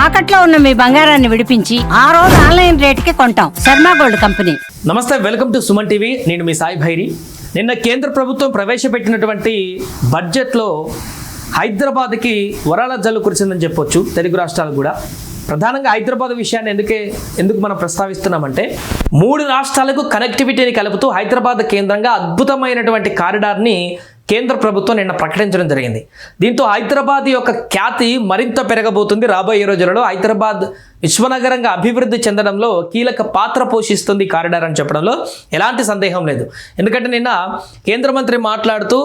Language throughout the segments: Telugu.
తాకట్లో ఉన్న మీ బంగారాన్ని విడిపించి ఆ రోజు ఆన్లైన్ రేటుకి కొంటాం. Sharma gold company. నమస్తే, వెల్కమ్ టు సుమన్ టీవీ. నేను మీ సాయి భైరి. నిన్న కేంద్ర ప్రభుత్వం ప్రవేశపెట్టినటువంటి బడ్జెట్లో హైదరాబాద్కి వరాల జల్లు కురిసిందని చెప్పొచ్చు. తెలుగు రాష్ట్రాలకు కూడా. ప్రధానంగా హైదరాబాద్ విషయాన్ని ఎందుకు మనం ప్రస్తావిస్తున్నామంటే, 3 రాష్ట్రాలకు కనెక్టివిటీని కలుపుతూ హైదరాబాద్ కేంద్రంగా అద్భుతమైనటువంటి కారిడార్ని కేంద్ర ప్రభుత్వం నిన్న ప్రకటించడం జరిగింది. దీంతో హైదరాబాద్ యొక్క ఖ్యాతి మరింత పెరగబోతుంది. రాబోయే రోజులలో హైదరాబాద్ విశ్వనగరంగా అభివృద్ధి చెందడంలో కీలక పాత్ర పోషిస్తుంది కారిడార్ అని చెప్పడంలో ఎలాంటి సందేహం లేదు. ఎందుకంటే నిన్న కేంద్ర మంత్రి మాట్లాడుతూ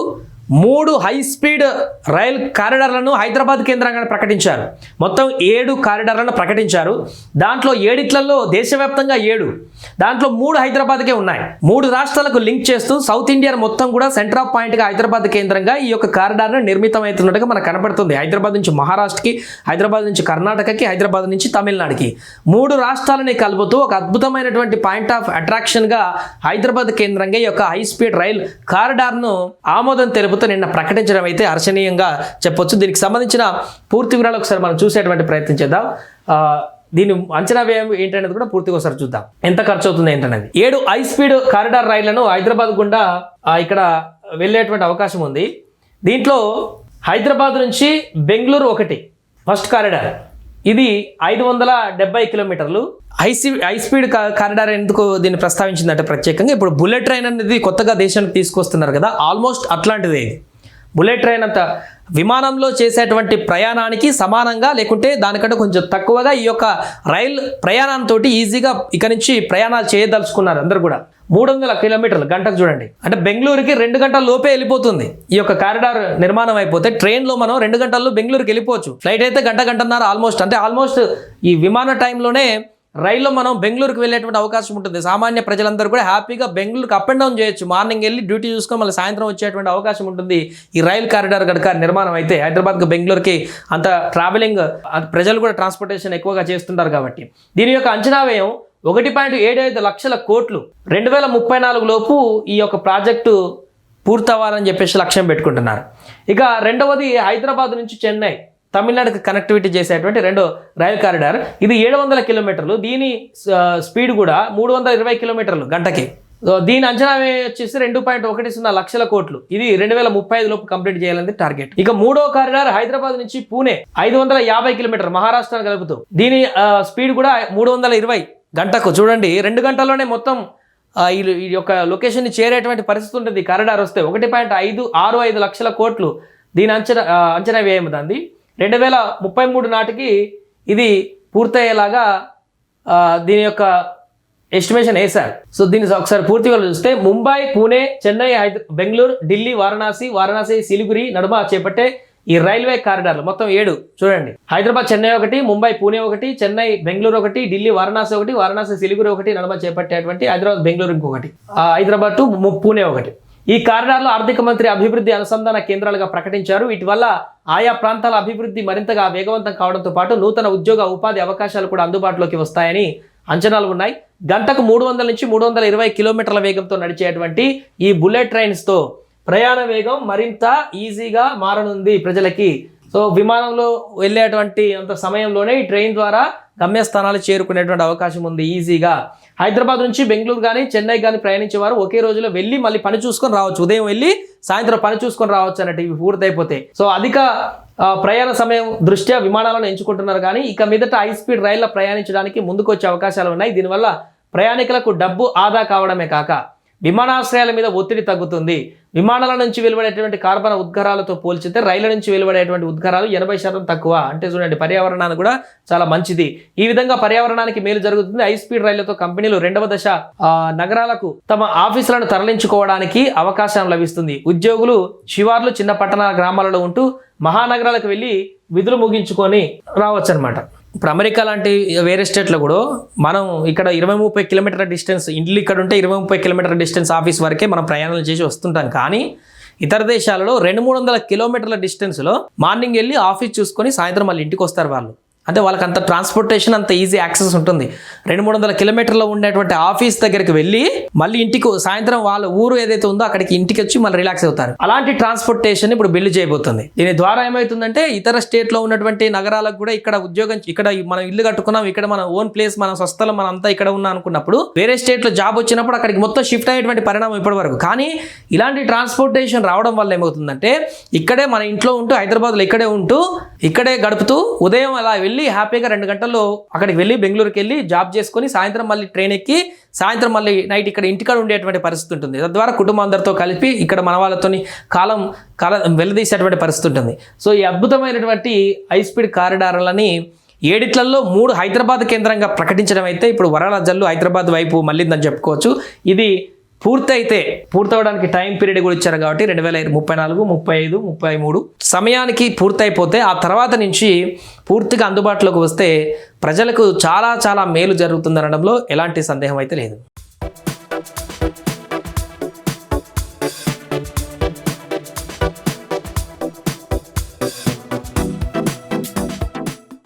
3 హై స్పీడ్ రైల్ కారిడార్లను హైదరాబాద్ కేంద్రంగా ప్రకటించారు. మొత్తం 7 కారిడార్లను ప్రకటించారు. దాంట్లో 7 దేశవ్యాప్తంగా 7, దాంట్లో 3 హైదరాబాద్కే ఉన్నాయి. 3 రాష్ట్రాలకు లింక్ చేస్తూ సౌత్ ఇండియా మొత్తం కూడా సెంటర్ ఆఫ్ పాయింట్గా హైదరాబాద్ కేంద్రంగా ఈ యొక్క కారిడార్ను నిర్మితమవుతున్నట్టుగా మనకు కనపడుతుంది. హైదరాబాద్ నుంచి మహారాష్ట్రకి, హైదరాబాద్ నుంచి కర్ణాటకకి, హైదరాబాద్ నుంచి తమిళనాడుకి 3 రాష్ట్రాలని కలుపుతూ ఒక అద్భుతమైనటువంటి పాయింట్ ఆఫ్ అట్రాక్షన్గా హైదరాబాద్ కేంద్రంగా ఈ యొక్క హై స్పీడ్ రైల్ కారిడార్ను ఆమోదం తెలుపుతూ నిన్న ప్రకటించడం అయితే హర్షణీయంగా చెప్పొచ్చు. దీనికి సంబంధించిన పూర్తి వివరాలు ఒకసారి మనం చూసేటువంటి ప్రయత్నం చేద్దాం. దీని అంచనా వ్యయం ఏంటనేది కూడా పూర్తిగా ఒకసారి చూద్దాం. ఎంత ఖర్చు అవుతుంది ఏంటనేది. 7 హై స్పీడ్ కారిడార్ రైళ్లను హైదరాబాద్ గుండా ఇక్కడ వెళ్ళేటువంటి అవకాశం ఉంది. దీంట్లో హైదరాబాద్ నుంచి బెంగళూరు ఒకటి ఫస్ట్ కారిడార్. ఇది 570 కిలోమీటర్లు. హై స్పీడ్ కారిడార్ ఎందుకు దీన్ని ప్రస్తావించిందంటే ప్రత్యేకంగా ఇప్పుడు బుల్లెట్ ట్రైన్ అనేది కొత్తగా దేశానికి తీసుకొస్తున్నారు కదా, ఆల్మోస్ట్ అట్లాంటిదే. బుల్లెట్ ట్రైన్ అంత విమానంలో చేసేటువంటి ప్రయాణానికి సమానంగా లేకుంటే దానికంటే కొంచెం తక్కువగా ఈ యొక్క రైల్ ప్రయాణంతో ఈజీగా ఇక నుంచి ప్రయాణాలు చేయదలుచుకున్నారు అందరు కూడా. 300 కిలోమీటర్లు గంటకు చూడండి. అంటే బెంగళూరుకి 2 గంటల లోపే వెళ్ళిపోతుంది. ఈ యొక్క కారిడార్ నిర్మాణం అయిపోతే ట్రైన్లో మనం 2 గంటల్లో బెంగళూరుకి వెళ్ళిపోవచ్చు. ఫ్లైట్ అయితే గంటన్నర ఆల్మోస్ట్ ఈ విమాన టైంలోనే రైల్లో మనం బెంగళూరుకి వెళ్ళేటువంటి అవకాశం ఉంటుంది. సామాన్య ప్రజలందరూ కూడా హ్యాపీగా బెంగళూరుకి అప్ అండ్ డౌన్ చేయొచ్చు. మార్నింగ్ వెళ్ళి డ్యూటీ చూసుకొని మళ్ళీ సాయంత్రం వచ్చేటువంటి అవకాశం ఉంటుంది. ఈ రైల్ కారిడార్ కనుక నిర్మాణం అయితే హైదరాబాద్కి బెంగళూరుకి అంత ట్రావెలింగ్ ప్రజలు కూడా ట్రాన్స్పోర్టేషన్ ఎక్కువగా చేస్తుంటారు కాబట్టి దీని యొక్క అంచనా వ్యయం 1.75 లక్షల కోట్లు. 2034 లోపు ఈ యొక్క ప్రాజెక్టు పూర్తవ్వాలని చెప్పేసి లక్ష్యం పెట్టుకుంటున్నారు. ఇక రెండవది హైదరాబాద్ నుంచి చెన్నై, తమిళనాడుకి కనెక్టివిటీ చేసేటువంటి 2 రైల్ కారిడార్. ఇది 700 కిలోమీటర్లు. దీని స్పీడ్ కూడా 320 కిలోమీటర్లు గంటకి. దీని అంచనా వచ్చేసి 2.10 లక్షల కోట్లు. ఇది 2035 లోపు కంప్లీట్ చేయాలని టార్గెట్. ఇక 3వ కారిడార్ హైదరాబాద్ నుంచి పూణే 550 కిలోమీటర్లు మహారాష్ట్ర కలుపుతూ. దీని స్పీడ్ కూడా 320 గంటకు. చూడండి, 2 గంటల్లోనే మొత్తం ఈ యొక్క లొకేషన్ని చేరేటువంటి పరిస్థితి ఉంటుంది కారిడార్ వస్తే. 1.565 లక్షల కోట్లు దీని అంచనా వ్యయం. దాన్ని 2033 నాటికి ఇది పూర్తయ్యేలాగా దీని యొక్క ఎస్టిమేషన్ వేశారు. సో దీన్ని ఒకసారి పూర్తిగా చూస్తే ముంబై, పూణే, చెన్నై, బెంగళూరు, ఢిల్లీ, వారణాసి, సిలిగురి నడుమ చేపట్టే ఈ రైల్వే కారిడార్లు మొత్తం 7 చూడండి. హైదరాబాద్ చెన్నై ఒకటి, ముంబై పూణే ఒకటి, చెన్నై బెంగళూరు ఒకటి, ఢిల్లీ వారణాసి ఒకటి, వారణాసి సిలిగురి ఒకటి నడుమ చేపట్టేటువంటి హైదరాబాద్ బెంగళూరు ఇంకొకటి, హైదరాబాద్ టు పూణే ఒకటి. ఈ కారిడార్లో ఆర్థిక మంత్రి అభివృద్ధి అనుసంధాన కేంద్రాలుగా ప్రకటించారు. వీటి వల్ల ఆయా ప్రాంతాల అభివృద్ధి మరింతగా వేగవంతం కావడంతో పాటు నూతన ఉద్యోగ ఉపాధి అవకాశాలు కూడా అందుబాటులోకి వస్తాయని అంచనాలు ఉన్నాయి. గంటకు 300 నుంచి 320 కిలోమీటర్ల వేగంతో నడిచేటువంటి ఈ బుల్లెట్ ట్రైన్స్తో ప్రయాణ వేగం మరింత ఈజీగా మారనుంది ప్రజలకి. సో విమానంలో వెళ్ళేటువంటి అంత సమయంలోనే ఈ ట్రైన్ ద్వారా గమ్యస్థానాలు చేరుకునేటువంటి అవకాశం ఉంది ఈజీగా. హైదరాబాద్ నుంచి బెంగళూరు కానీ చెన్నై కానీ ప్రయాణించేవారు ఒకే రోజులో వెళ్ళి మళ్ళీ పని చూసుకొని రావచ్చు. ఉదయం వెళ్ళి సాయంత్రం పని చూసుకొని రావచ్చు అన్నట్టు ఇవి పూర్తయిపోతే. సో అధిక ప్రయాణ సమయం దృష్ట్యా విమానాలను ఎంచుకుంటున్నారు. కానీ ఇక మీదట హై స్పీడ్ రైళ్ల ప్రయాణించడానికి ముందుకు వచ్చే అవకాశాలు ఉన్నాయి. దీనివల్ల ప్రయాణికులకు డబ్బు ఆదా కావడమే కాక విమానాశ్రయాల మీద ఒత్తిడి తగ్గుతుంది. విమానాల నుంచి వెలువడేటువంటి కార్బన్ ఉద్గారాలతో పోల్చితే రైళ్ల నుంచి వెలువడేటువంటి ఉద్గారాలు 80% తక్కువ. అంటే చూడండి, పర్యావరణానికి కూడా చాలా మంచిది. ఈ విధంగా పర్యావరణానికి మేలు జరుగుతుంది. హై స్పీడ్ రైళ్లతో కంపెనీలు 2వ దశ నగరాలకు తమ ఆఫీసులను తరలించుకోవడానికి అవకాశం లభిస్తుంది. ఉద్యోగులు శివార్లు, చిన్న పట్టణాల గ్రామాలలో ఉంటూ మహానగరాలకు వెళ్ళి విధులు ముగించుకొని రావచ్చు అనమాట. ఇప్పుడు అమెరికా లాంటి వేరే స్టేట్లో కూడా మనం ఇక్కడ 20-30 కిలోమీటర్ల డిస్టెన్స్, ఇల్లు ఇక్కడ ఉంటే 20-30 కిలోమీటర్ల డిస్టెన్స్ ఆఫీస్ వరకే మనం ప్రయాణాలు చేసి వస్తుంటాం. కానీ ఇతర దేశాలలో 200-300 కిలోమీటర్ల డిస్టెన్స్లో మార్నింగ్ వెళ్ళి ఆఫీస్ చూసుకొని సాయంత్రం మళ్ళీ ఇంటికి వస్తారు వాళ్ళు. అంటే వాళ్ళకి అంత ట్రాన్స్పోర్టేషన్ అంత ఈజీ యాక్సెస్ ఉంటుంది. 200-300 కిలోమీటర్లో ఉండేటువంటి ఆఫీస్ దగ్గరికి వెళ్ళి మళ్ళీ ఇంటికి సాయంత్రం వాళ్ళ ఊరు ఏదైతే ఉందో అక్కడికి ఇంటికి వచ్చి మళ్ళీ రిలాక్స్ అవుతారు. అలాంటి ట్రాన్స్పోర్టేషన్ ఇప్పుడు బిల్లు చేయబోతుంది. దీని ద్వారా ఏమవుతుందంటే ఇతర స్టేట్లో ఉన్నటువంటి నగరాలకు కూడా ఇక్కడ ఉద్యోగం, ఇక్కడ మనం ఇల్లు కట్టుకున్నాం, ఇక్కడ మన ఓన్ ప్లేస్, మన స్వస్థలం, మన అంతా ఇక్కడ ఉన్నా అనుకున్నప్పుడు వేరే స్టేట్లో జాబ్ వచ్చినప్పుడు అక్కడికి మొత్తం షిఫ్ట్ అయ్యేటువంటి పరిణామం ఇప్పటి వరకు. కానీ ఇలాంటి ట్రాన్స్పోర్టేషన్ రావడం వల్ల ఏమవుతుందంటే ఇక్కడే మన ఇంట్లో ఉంటూ హైదరాబాద్లో ఇక్కడే ఉంటూ ఇక్కడే గడుపుతూ ఉదయం అలా వెళ్ళి హ్యాపీగా 2 గంటల్లో అక్కడికి వెళ్ళి బెంగళూరుకి వెళ్ళి జాబ్ చేసుకొని సాయంత్రం మళ్ళీ ట్రైన్ ఎక్కి సాయంత్రం మళ్ళీ నైట్ ఇక్కడ ఇంటికాడ ఉండేటువంటి పరిస్థితి ఉంటుంది. తద్వారా కుటుంబం అందరితో కలిపి ఇక్కడ మన వాళ్ళతోని కాలం వెల్లదీసేటువంటి పరిస్థితి ఉంటుంది. సో ఈ అద్భుతమైనటువంటి హై స్పీడ్ కారిడార్లని 7 3 హైదరాబాద్ కేంద్రంగా ప్రకటించడం అయితే ఇప్పుడు వరాల జల్లు హైదరాబాద్ వైపు మళ్ళీందని చెప్పుకోవచ్చు. ఇది పూర్తవడానికి టైం పీరియడ్ కూడా ఇచ్చారు కాబట్టి 2034, 35, 33 సమయానికి పూర్తయిపోతే ఆ తర్వాత నుంచి పూర్తిగా అందుబాటులోకి వస్తే ప్రజలకు చాలా చాలా మేలు జరుగుతుందనడంలో ఎలాంటి సందేహం అయితే లేదు.